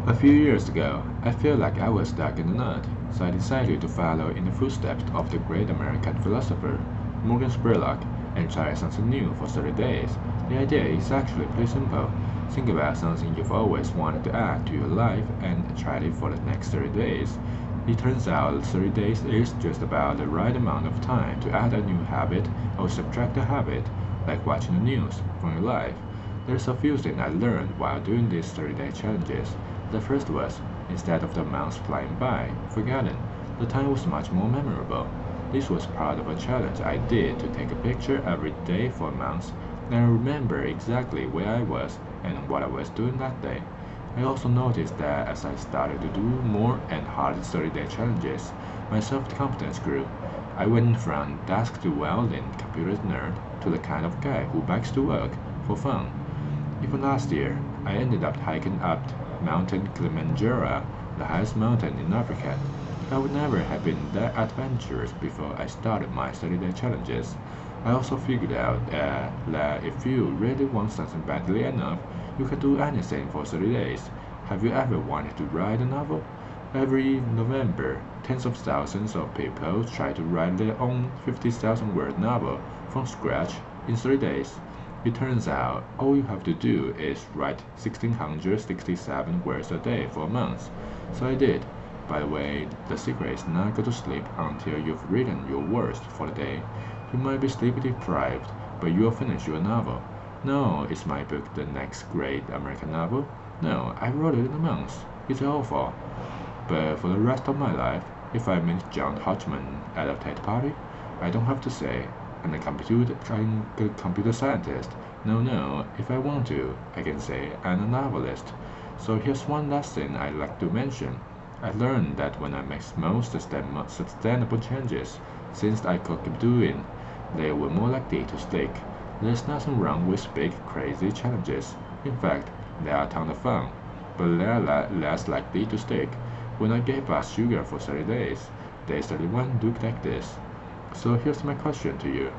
A few years ago, I felt like I was stuck in a nut, so I decided to follow in the footsteps of the great American philosopher, Morgan Spurlock, and try something new for 30 days. The idea is actually pretty simple. Think about something you've always wanted to add to your life and try it for the next 30 days. It turns out 30 days is just about the right amount of time to add a new habit or subtract a habit, like watching the news, from your life. There's a few things I learned while doing these 30-day challenges. The first was, instead of the months flying by, forgotten, the time was much more memorable. This was part of a challenge I did to take a picture every day for months and remember exactly where I was and what I was doing that day. I also noticed that as I started to do more and harder 30-day challenges, my self-confidence grew. I went from desk to welding computer nerd to the kind of guy who bikes to work for fun. Even last year, I ended up hiking up Mountain Kilimanjaro, the highest mountain in Africa. I would never have been that adventurous before I started my 30-day challenges. I also figured out that if you really want something badly enough, you can do anything for 30 days. Have you ever wanted to write a novel? Every November, tens of thousands of people try to write their own 50,000-word novel from scratch in 30 days. It turns out all you have to do is write 1,667 words a day for a month. So I did. By the way, the secret is not go to sleep until you've written your words for the day. You might be sleep deprived, but you'll finish your novel. No, is my book the next great American novel? No, I wrote it in a month. It's awful. But for the rest of my life, if I meet John Hodgman at a TED party, I don't have to say, I'm a computer scientist. No, if I want to, I can say I'm a novelist. So here's one last thing I'd like to mention. I learned that when I make small sustainable changes, things I could keep doing, they were more likely to stick. There's nothing wrong with big, crazy challenges. In fact, they are a ton of fun, but they are less likely to stick. When I gave up sugar for 30 days, day 31 looked like this. So here's my question to you.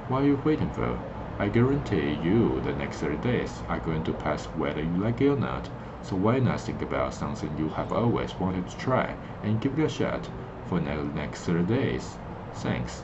What are you waiting for? I guarantee you the next 30 days are going to pass whether you like it or not. So why not think about something you have always wanted to try and give it a shot for the next 30 days? Thanks.